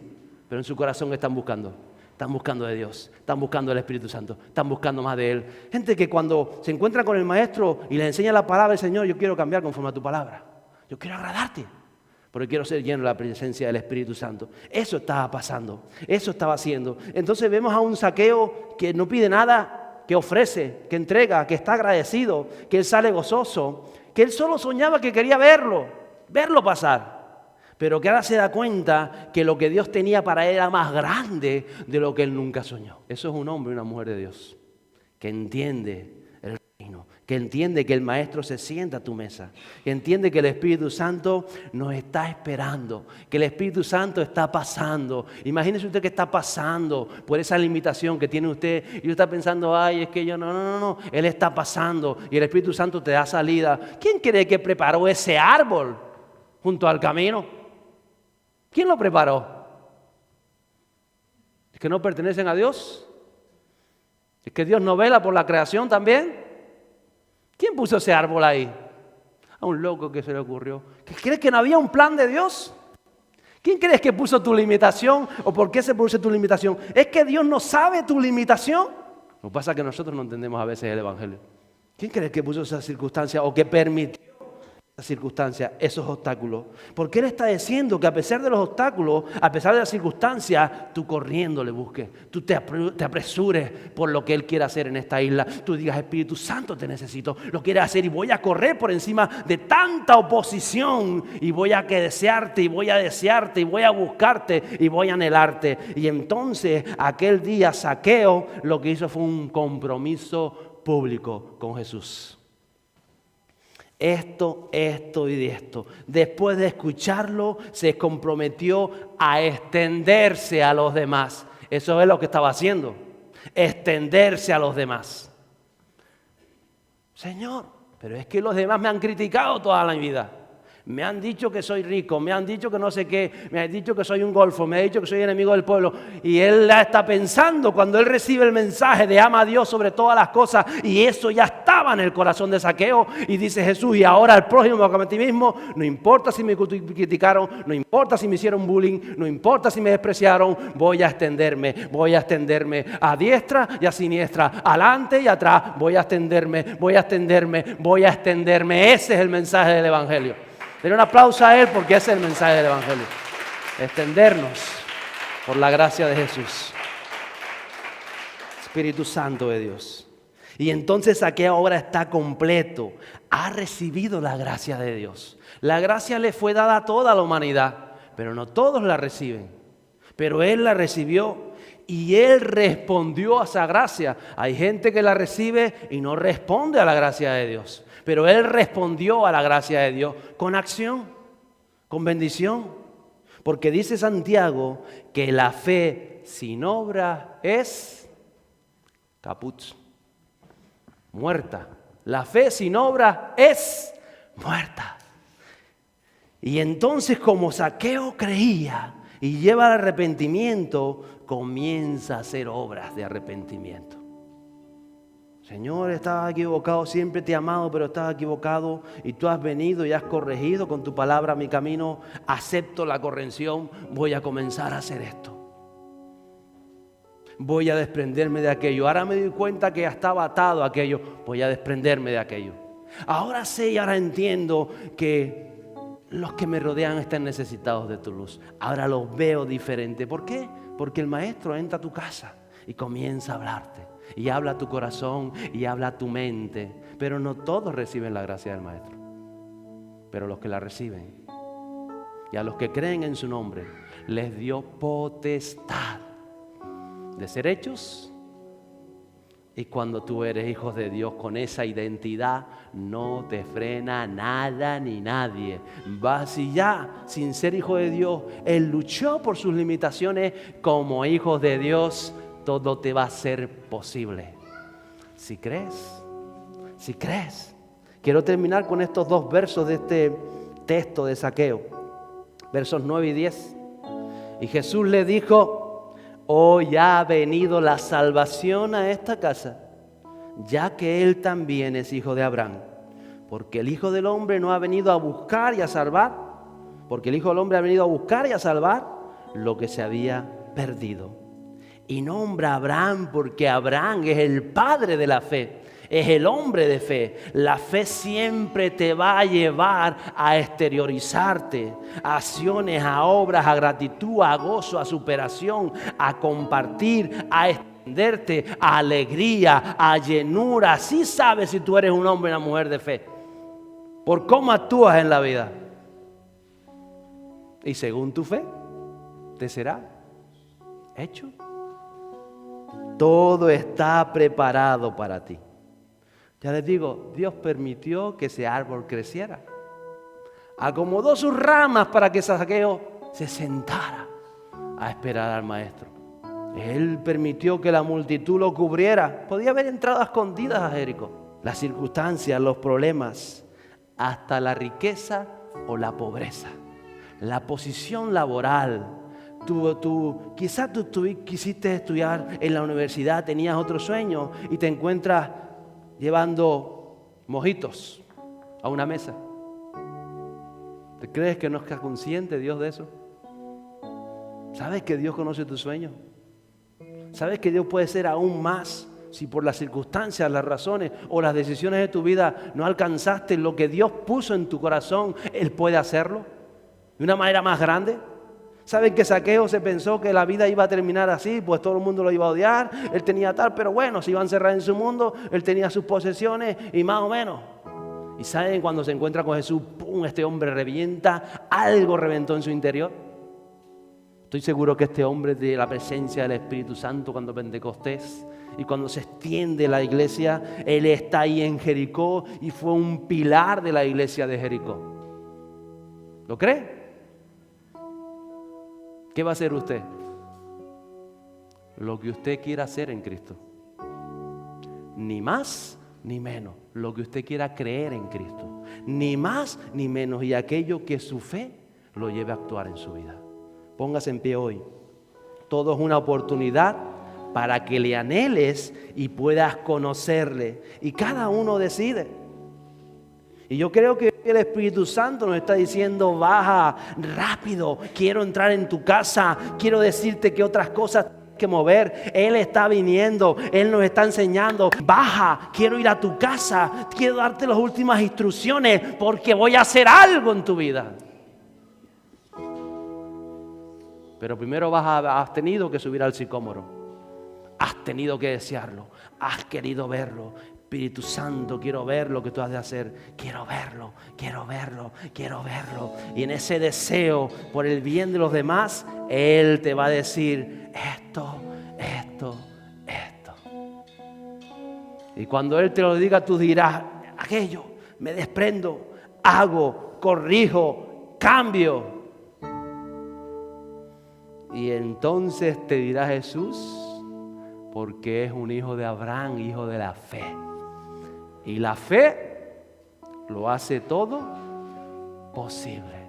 pero en su corazón están buscando. Están buscando de Dios, están buscando del Espíritu Santo, están buscando más de Él. Gente que cuando se encuentra con el Maestro y le enseña la palabra del Señor, yo quiero cambiar conforme a tu palabra. Yo quiero agradarte, porque quiero ser lleno de la presencia del Espíritu Santo. Eso estaba pasando, eso estaba haciendo. Entonces vemos a un Zaqueo que no pide nada, que ofrece, que entrega, que está agradecido, que él sale gozoso, que él solo soñaba que quería verlo pasar. Pero que ahora se da cuenta que lo que Dios tenía para él era más grande de lo que él nunca soñó. Eso es un hombre y una mujer de Dios, que entiende el reino, que entiende que el Maestro se sienta a tu mesa, que entiende que el Espíritu Santo nos está esperando, que el Espíritu Santo está pasando. Imagínese usted que está pasando por esa limitación que tiene usted y usted está pensando, ay, es que yo no. Él está pasando y el Espíritu Santo te da salida. ¿Quién cree que preparó ese árbol junto al camino? ¿Quién lo preparó? ¿Es que no pertenecen a Dios? ¿Es que Dios no vela por la creación también? ¿Quién puso ese árbol ahí? A un loco que se le ocurrió. ¿Crees que no había un plan de Dios? ¿Quién crees que puso tu limitación o por qué se puso tu limitación? ¿Es que Dios no sabe tu limitación? Lo que pasa es que nosotros no entendemos a veces el Evangelio. ¿Quién crees que puso esa circunstancia o que permitió esa circunstancia, esos obstáculos? Porque Él está diciendo que a pesar de los obstáculos, a pesar de las circunstancias, tú corriendo le busques, tú te apresures por lo que Él quiere hacer en esta isla. Tú digas, Espíritu Santo, te necesito, lo quiere hacer y voy a correr por encima de tanta oposición y voy a desearte y voy a desearte y voy a buscarte y voy a anhelarte. Y entonces aquel día Zaqueo lo que hizo fue un compromiso público con Jesús. Esto y esto. Después de escucharlo, se comprometió a extenderse a los demás. Eso es lo que estaba haciendo. Extenderse a los demás. Señor, pero es que los demás me han criticado toda la vida. Me han dicho que soy rico, me han dicho que no sé qué, me han dicho que soy un golfo, me han dicho que soy enemigo del pueblo. Y él ya está pensando cuando él recibe el mensaje de ama a Dios sobre todas las cosas. Y eso ya estaba en el corazón de Zaqueo. Y dice Jesús, y ahora el prójimo como a ti mismo, no importa si me criticaron, no importa si me hicieron bullying, no importa si me despreciaron, voy a extenderme a diestra y a siniestra, adelante y atrás, voy a extenderme. Ese es el mensaje del Evangelio. Denle un aplauso a Él porque ese es el mensaje del Evangelio. Extendernos por la gracia de Jesús. Espíritu Santo de Dios. Y entonces Zaqueo ahora está completo. Ha recibido la gracia de Dios. La gracia le fue dada a toda la humanidad, pero no todos la reciben. Pero Él la recibió y Él respondió a esa gracia. Hay gente que la recibe y no responde a la gracia de Dios. Pero Él respondió a la gracia de Dios con acción, con bendición. Porque dice Santiago que la fe sin obra es caput, muerta. La fe sin obra es muerta. Y entonces como Zaqueo creía y lleva al arrepentimiento, comienza a hacer obras de arrepentimiento. Señor, estaba equivocado, siempre te he amado, pero estaba equivocado y tú has venido y has corregido con tu palabra mi camino. Acepto la corrección, voy a comenzar a hacer esto. Voy a desprenderme de aquello. Ahora me doy cuenta que ya estaba atado a aquello, voy a desprenderme de aquello. Ahora sé y ahora entiendo que los que me rodean están necesitados de tu luz. Ahora los veo diferente. ¿Por qué? Porque el maestro entra a tu casa y comienza a hablarte. Y habla a tu corazón y habla a tu mente. Pero no todos reciben la gracia del Maestro. Pero los que la reciben y a los que creen en su nombre les dio potestad de ser hechos. Y cuando tú eres hijo de Dios con esa identidad, no te frena nada ni nadie. Vas y ya, sin ser hijo de Dios, Él luchó por sus limitaciones. Como hijos de Dios, todo te va a ser posible. Si crees. Quiero terminar con estos dos versos de este texto de Zaqueo. Versos 9 y 10. Y Jesús le dijo: hoy ha venido la salvación a esta casa, ya que él también es hijo de Abraham. Porque el Hijo del Hombre no ha venido a buscar y a salvar. Porque el Hijo del Hombre ha venido a buscar y a salvar lo que se había perdido. Y nombra a Abraham porque Abraham es el padre de la fe, es el hombre de fe. La fe siempre te va a llevar a exteriorizarte, a acciones, a obras, a gratitud, a gozo, a superación, a compartir, a extenderte, a alegría, a llenura. Así sabes si tú eres un hombre o una mujer de fe, por cómo actúas en la vida. Y según tu fe, te será hecho. Todo está preparado para ti. Ya les digo, Dios permitió que ese árbol creciera. Acomodó sus ramas para que Zaqueo se sentara a esperar al maestro. Él permitió que la multitud lo cubriera. Podía haber entrado a escondidas a Jericó. Las circunstancias, los problemas, hasta la riqueza o la pobreza, la posición laboral. Quizás tú quisiste estudiar en la universidad, tenías otro sueño y te encuentras llevando mojitos a una mesa. ¿Te crees que no está consciente Dios de eso? ¿Sabes que Dios conoce tus sueños? ¿Sabes que Dios puede ser aún más? Si por las circunstancias, las razones o las decisiones de tu vida no alcanzaste lo que Dios puso en tu corazón, Él puede hacerlo de una manera más grande. ¿Saben que Zaqueo se pensó que la vida iba a terminar así? Pues todo el mundo lo iba a odiar, él tenía tal, pero bueno, se iba a encerrar en su mundo, él tenía sus posesiones y más o menos. Y ¿saben cuando se encuentra con Jesús? ¡Pum! Este hombre revienta, algo reventó en su interior. Estoy seguro que este hombre de la presencia del Espíritu Santo cuando Pentecostés y cuando se extiende la iglesia, él está ahí en Jericó y fue un pilar de la iglesia de Jericó. ¿Lo cree? ¿Qué va a hacer usted? Lo que usted quiera hacer en Cristo. Ni más ni menos. Lo que usted quiera creer en Cristo. Ni más ni menos. Y aquello que su fe lo lleve a actuar en su vida. Póngase en pie hoy. Todo es una oportunidad para que le anheles y puedas conocerle. Y cada uno decide. Y yo creo que el Espíritu Santo nos está diciendo, baja rápido, quiero entrar en tu casa, quiero decirte que otras cosas tienes que mover. Él está viniendo, Él nos está enseñando, baja, quiero ir a tu casa, quiero darte las últimas instrucciones porque voy a hacer algo en tu vida. Pero primero has tenido que subir al sicómoro, has tenido que desearlo, has querido verlo. Espíritu Santo, quiero ver lo que tú has de hacer. Quiero verlo, quiero verlo, quiero verlo. Y en ese deseo por el bien de los demás, Él te va a decir esto. Y cuando Él te lo diga, tú dirás, aquello, me desprendo, hago, corrijo, cambio. Y entonces te dirá Jesús, porque es un hijo de Abraham, hijo de la fe. Y la fe lo hace todo posible.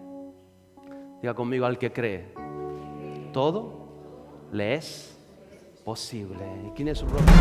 Diga conmigo, al que cree, todo le es posible. ¿Y quién es su rostro?